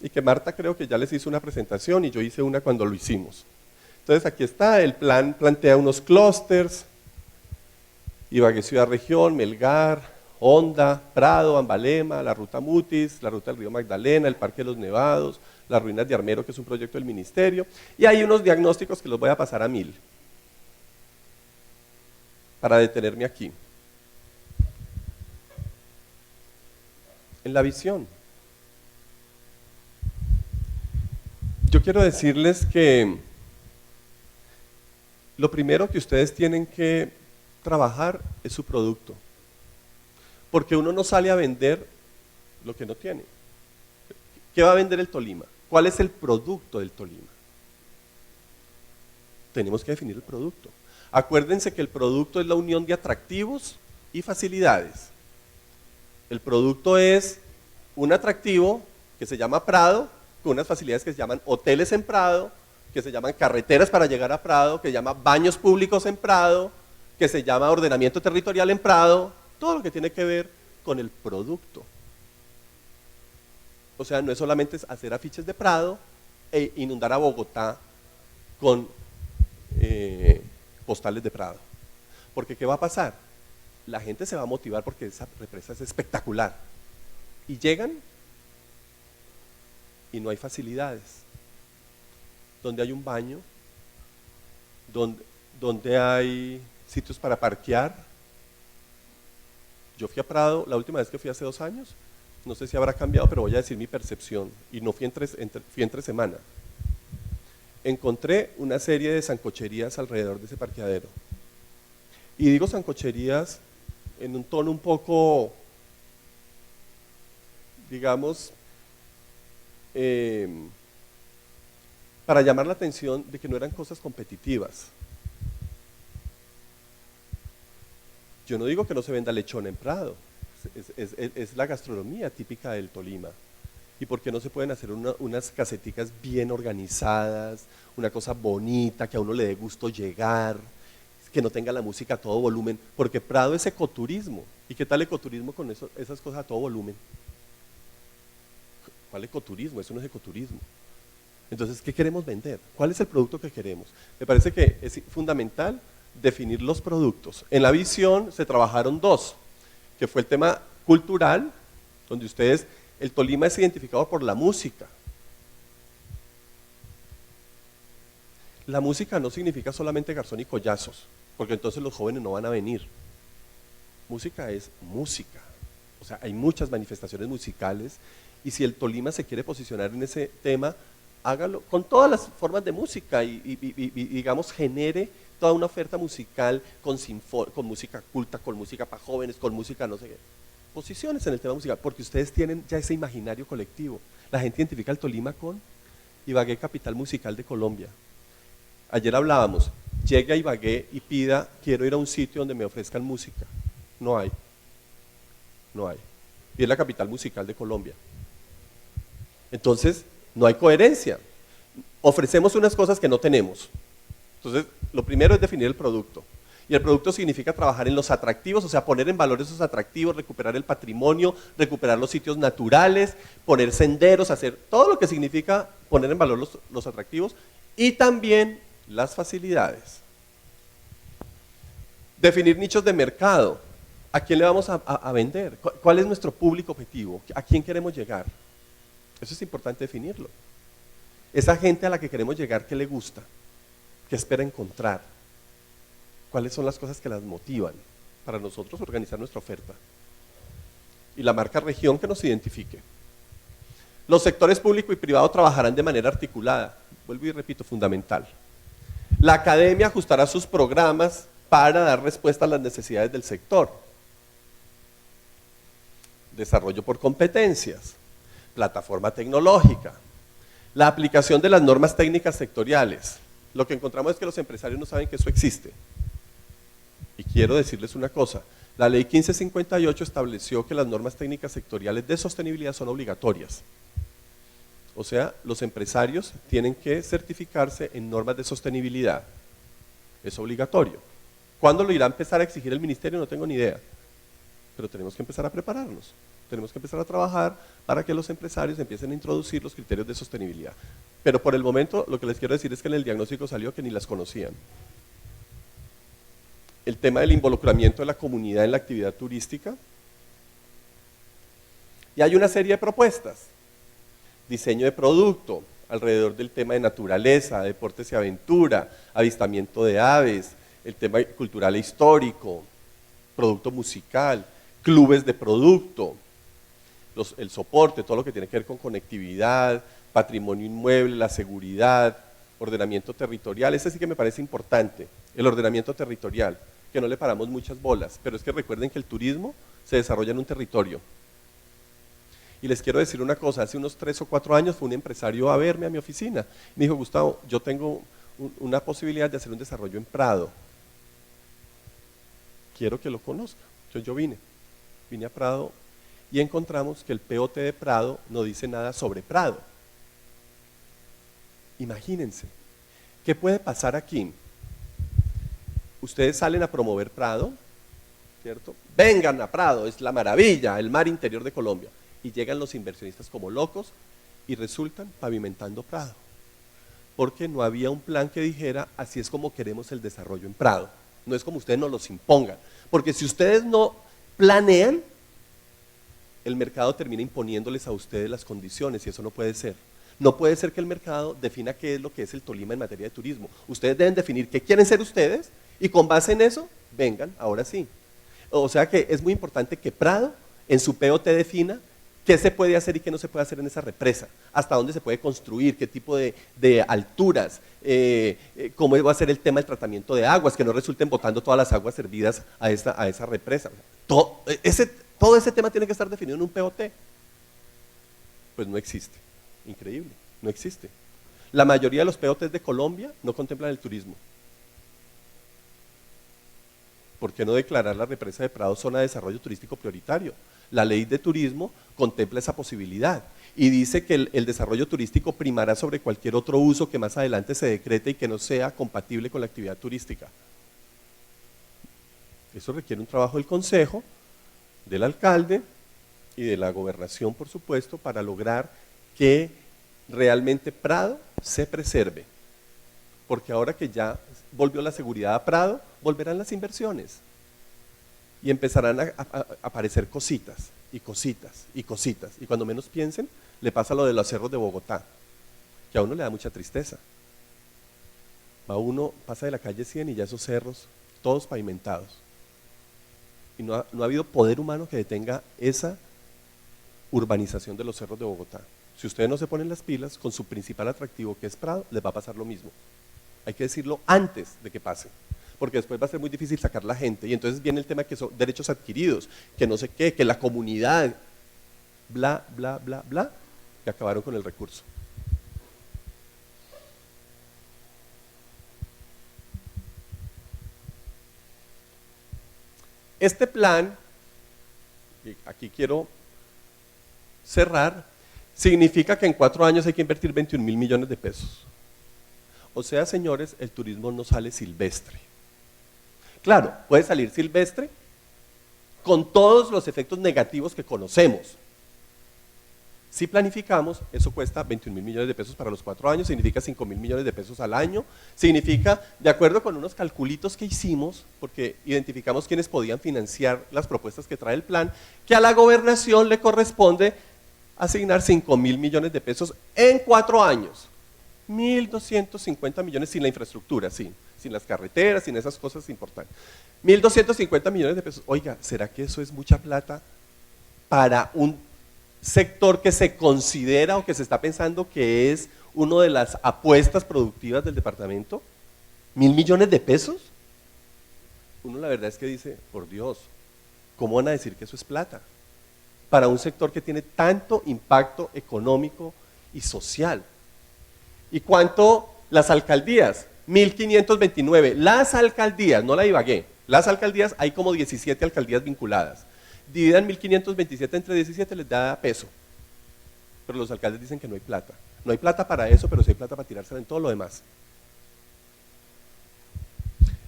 Y que Marta creo que ya les hizo una presentación y yo hice una cuando lo hicimos. Entonces aquí está, el plan plantea unos clústeres: Ibagué Ciudad Región, Melgar, Honda, Prado, Ambalema, la Ruta Mutis, la Ruta del Río Magdalena, el Parque de los Nevados, las Ruinas de Armero, que es un proyecto del ministerio, y hay unos diagnósticos que los voy a pasar a 1000 para detenerme aquí. En la visión, yo quiero decirles que lo primero que ustedes tienen que trabajar es su producto, porque uno no sale a vender lo que no tiene. ¿Qué va a vender el Tolima? ¿Cuál es el producto del Tolima? Tenemos que definir el producto. Acuérdense que el producto es la unión de atractivos y facilidades. El producto es un atractivo que se llama Prado, con unas facilidades que se llaman hoteles en Prado, que se llaman carreteras para llegar a Prado, que se llama baños públicos en Prado, que se llama ordenamiento territorial en Prado, todo lo que tiene que ver con el producto. O sea, no es solamente hacer afiches de Prado e inundar a Bogotá con postales de Prado. Porque ¿qué va a pasar? la gente se va a motivar porque esa represa es espectacular. Y llegan y no hay facilidades. Donde hay un baño, donde hay sitios para parquear. Yo fui a Prado, la última vez que fui hace 2 años, no sé si habrá cambiado, pero voy a decir mi percepción, y no fui fui entre semana. Encontré una serie de sancocherías alrededor de ese parqueadero. Y digo sancocherías en un tono un poco, digamos, para llamar la atención de que no eran cosas competitivas. Yo no digo que no se venda lechón en Prado, es la gastronomía típica del Tolima. ¿Y por qué no se pueden hacer unas caseticas bien organizadas, una cosa bonita, que a uno le dé gusto llegar, que no tenga la música a todo volumen? Porque Prado es ecoturismo. ¿Y qué tal ecoturismo con esas cosas a todo volumen? ¿Cuál ecoturismo? Eso no es ecoturismo. Entonces, ¿qué queremos vender? ¿Cuál es el producto que queremos? Me parece que es fundamental definir los productos. En la visión se trabajaron 2, que fue el tema cultural, donde el Tolima es identificado por la música. La música no significa solamente garzón y collazos, porque entonces los jóvenes no van a venir. Música es música. O sea, hay muchas manifestaciones musicales, y si el Tolima se quiere posicionar en ese tema, hágalo con todas las formas de música y digamos, genere toda una oferta musical con música culta, con música para jóvenes, con música no sé qué. Posiciones en el tema musical, porque ustedes tienen ya ese imaginario colectivo. La gente identifica el Tolima con Ibagué, capital musical de Colombia. Ayer hablábamos, llegue a Ibagué y pida, quiero ir a un sitio donde me ofrezcan música. No hay. No hay. Y es la capital musical de Colombia. Entonces, no hay coherencia. Ofrecemos unas cosas que no tenemos. Entonces, lo primero es definir el producto. Y el producto significa trabajar en los atractivos, o sea, poner en valor esos atractivos, recuperar el patrimonio, recuperar los sitios naturales, poner senderos, hacer todo lo que significa poner en valor los atractivos y también las facilidades. Definir nichos de mercado. ¿A quién le vamos a vender? ¿Cuál es nuestro público objetivo? ¿A quién queremos llegar? Eso es importante definirlo. Esa gente a la que queremos llegar, ¿qué le gusta? ¿Qué espera encontrar? ¿Cuáles son las cosas que las motivan para nosotros organizar nuestra oferta? Y la marca región que nos identifique. Los sectores público y privado trabajarán de manera articulada. Vuelvo y repito, fundamental. La academia ajustará sus programas para dar respuesta a las necesidades del sector. Desarrollo por competencias, plataforma tecnológica, la aplicación de las normas técnicas sectoriales. Lo que encontramos es que los empresarios no saben que eso existe. Y quiero decirles una cosa, la ley 1558 estableció que las normas técnicas sectoriales de sostenibilidad son obligatorias. O sea, los empresarios tienen que certificarse en normas de sostenibilidad. Es obligatorio. ¿Cuándo lo irá a empezar a exigir el ministerio? No tengo ni idea. Pero tenemos que empezar a prepararnos. Tenemos que empezar a trabajar para que los empresarios empiecen a introducir los criterios de sostenibilidad. Pero por el momento, lo que les quiero decir es que en el diagnóstico salió que ni las conocían. El tema del involucramiento de la comunidad en la actividad turística. Y hay una serie de propuestas. Diseño de producto, alrededor del tema de naturaleza, deportes y aventura, avistamiento de aves, el tema cultural e histórico, producto musical, clubes de producto, el soporte, todo lo que tiene que ver con conectividad, patrimonio inmueble, la seguridad, ordenamiento territorial. Ese sí que me parece importante, el ordenamiento territorial, que no le paramos muchas bolas, pero es que recuerden que el turismo se desarrolla en un territorio. Y les quiero decir una cosa, hace unos 3 o 4 años fue un empresario a verme a mi oficina. Me dijo, Gustavo, yo tengo una posibilidad de hacer un desarrollo en Prado. Quiero que lo conozca. Entonces yo vine a Prado y encontramos que el POT de Prado no dice nada sobre Prado. Imagínense, ¿qué puede pasar aquí? Ustedes salen a promover Prado, ¿cierto? Vengan a Prado, es la maravilla, el mar interior de Colombia. Y llegan los inversionistas como locos y resultan pavimentando Prado. Porque no había un plan que dijera, así es como queremos el desarrollo en Prado. No es como ustedes nos los impongan. Porque si ustedes no planean, el mercado termina imponiéndoles a ustedes las condiciones y eso no puede ser. No puede ser que el mercado defina qué es lo que es el Tolima en materia de turismo. Ustedes deben definir qué quieren ser ustedes y con base en eso, vengan, ahora sí. O sea que es muy importante que Prado en su POT defina qué se puede hacer y qué no se puede hacer en esa represa, hasta dónde se puede construir, qué tipo de alturas, cómo va a ser el tema del tratamiento de aguas, que no resulten botando todas las aguas servidas a esa represa. Todo ese tema tiene que estar definido en un POT. Pues no existe. Increíble, no existe. La mayoría de los POTs de Colombia no contemplan el turismo. ¿Por qué no declarar la represa de Prado zona de desarrollo turístico prioritario? La ley de turismo contempla esa posibilidad y dice que el desarrollo turístico primará sobre cualquier otro uso que más adelante se decrete y que no sea compatible con la actividad turística. Eso requiere un trabajo del consejo, del alcalde y de la gobernación, por supuesto, para lograr que realmente Prado se preserve. Porque ahora que ya volvió la seguridad a Prado, volverán las inversiones. Y empezarán a aparecer cositas, y cositas, y cositas. Y cuando menos piensen, le pasa lo de los cerros de Bogotá, que a uno le da mucha tristeza. Va uno, pasa de la calle 100 y ya esos cerros, todos pavimentados. Y no ha habido poder humano que detenga esa urbanización de los cerros de Bogotá. Si ustedes no se ponen las pilas, con su principal atractivo que es Prado, les va a pasar lo mismo. Hay que decirlo antes de que pase, porque después va a ser muy difícil sacar la gente. Y entonces viene el tema que son derechos adquiridos, que no sé qué, que la comunidad, bla, bla, bla, bla, que acabaron con el recurso. Este plan, y aquí quiero cerrar, significa que en 4 años hay que invertir 21.000 millones de pesos. O sea, señores, el turismo no sale silvestre. Claro, puede salir silvestre con todos los efectos negativos que conocemos. Si planificamos, eso cuesta 21.000 millones de pesos para los 4 años, significa 5.000 millones de pesos al año, significa, de acuerdo con unos calculitos que hicimos, porque identificamos quiénes podían financiar las propuestas que trae el plan, que a la gobernación le corresponde asignar 5.000 millones de pesos en 4 años. 1.250 millones sin la infraestructura, sin las carreteras, sin esas cosas importantes. 1.250 millones de pesos. Oiga, ¿será que eso es mucha plata para un sector que se considera o que se está pensando que es una de las apuestas productivas del departamento? ¿1.000 millones de pesos? Uno la verdad es que dice, por Dios, ¿cómo van a decir que eso es plata? Para un sector que tiene tanto impacto económico y social. ¿Y cuánto las alcaldías? 1.529. Las alcaldías, no la divagué, las alcaldías, hay como 17 alcaldías vinculadas. Dividan 1.527 entre 17, les da peso. Pero los alcaldes dicen que no hay plata. No hay plata para eso, pero sí hay plata para tirársela en todo lo demás.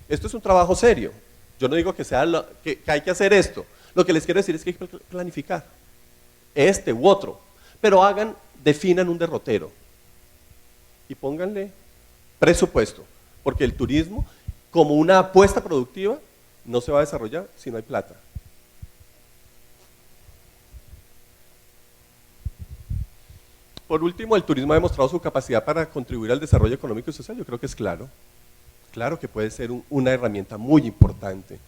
Esto es un trabajo serio. Yo no digo que hay que hacer esto. Lo que les quiero decir es que hay que planificar. Este u otro. Pero definan un derrotero. Y pónganle presupuesto, porque el turismo, como una apuesta productiva, no se va a desarrollar si no hay plata. Por último, el turismo ha demostrado su capacidad para contribuir al desarrollo económico y social. Yo creo que es claro. Claro que puede ser una herramienta muy importante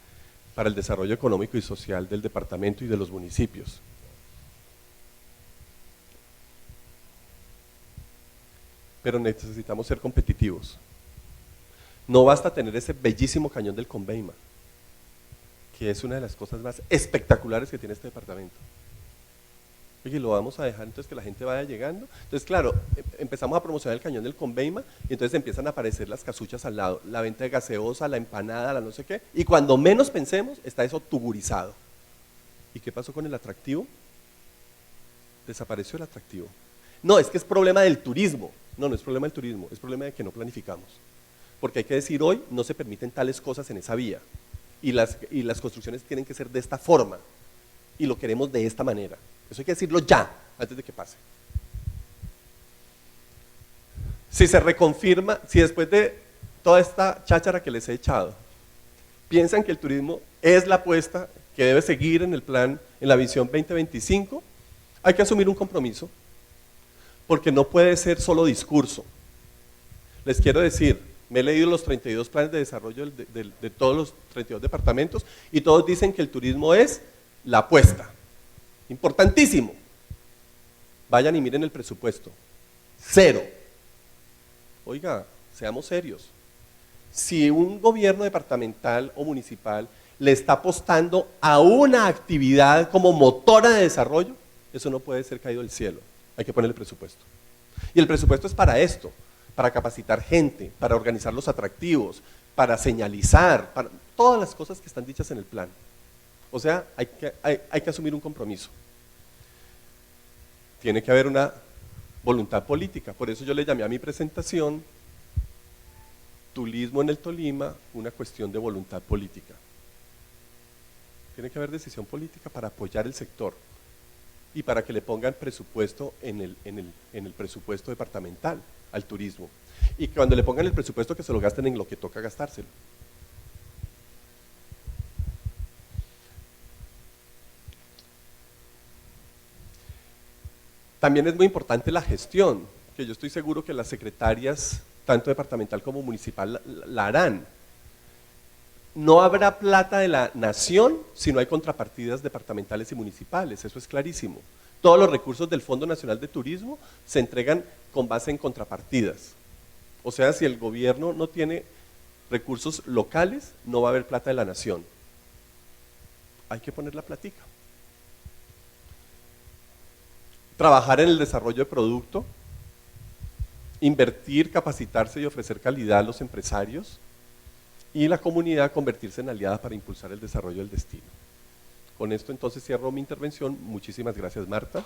para el desarrollo económico y social del departamento y de los municipios. Pero necesitamos ser competitivos. No basta tener ese bellísimo cañón del Conveima, que es una de las cosas más espectaculares que tiene este departamento. Oye, lo vamos a dejar entonces que la gente vaya llegando. Entonces, claro, empezamos a promocionar el cañón del Conveima y entonces empiezan a aparecer las casuchas al lado, la venta de gaseosa, la empanada, la no sé qué, y cuando menos pensemos, está eso tuburizado. ¿Y qué pasó con el atractivo? Desapareció el atractivo. No, es que es problema del turismo. No, no es problema del turismo, es problema de que no planificamos. Porque hay que decir, hoy no se permiten tales cosas en esa vía. Y las construcciones tienen que ser de esta forma. Y lo queremos de esta manera. Eso hay que decirlo ya, antes de que pase. Si se reconfirma, si después de toda esta cháchara que les he echado, piensan que el turismo es la apuesta que debe seguir en el plan, en la visión 2025, hay que asumir un compromiso, porque no puede ser solo discurso. Les quiero decir, me he leído los 32 planes de desarrollo de todos los 32 departamentos y todos dicen que el turismo es la apuesta. Importantísimo. Vayan y miren el presupuesto. 0. Oiga, seamos serios. Si un gobierno departamental o municipal le está apostando a una actividad como motora de desarrollo, eso no puede ser caído del cielo. Hay que poner el presupuesto. Y el presupuesto es para esto, para capacitar gente, para organizar los atractivos, para señalizar, para todas las cosas que están dichas en el plan. O sea, hay que asumir un compromiso. Tiene que haber una voluntad política. Por eso yo le llamé a mi presentación Turismo en el Tolima, una cuestión de voluntad política. Tiene que haber decisión política para apoyar el sector y para que le pongan presupuesto en el presupuesto departamental al turismo. Y cuando le pongan el presupuesto, que se lo gasten en lo que toca gastárselo. También es muy importante la gestión, que yo estoy seguro que las secretarias, tanto departamental como municipal, la harán. No habrá plata de la nación si no hay contrapartidas departamentales y municipales, eso es clarísimo. Todos los recursos del Fondo Nacional de Turismo se entregan con base en contrapartidas. O sea, si el gobierno no tiene recursos locales, no va a haber plata de la nación. Hay que poner la platica. Trabajar en el desarrollo de producto, invertir, capacitarse y ofrecer calidad a los empresarios, y la comunidad convertirse en aliada para impulsar el desarrollo del destino. Con esto entonces cierro mi intervención. Muchísimas gracias, Marta.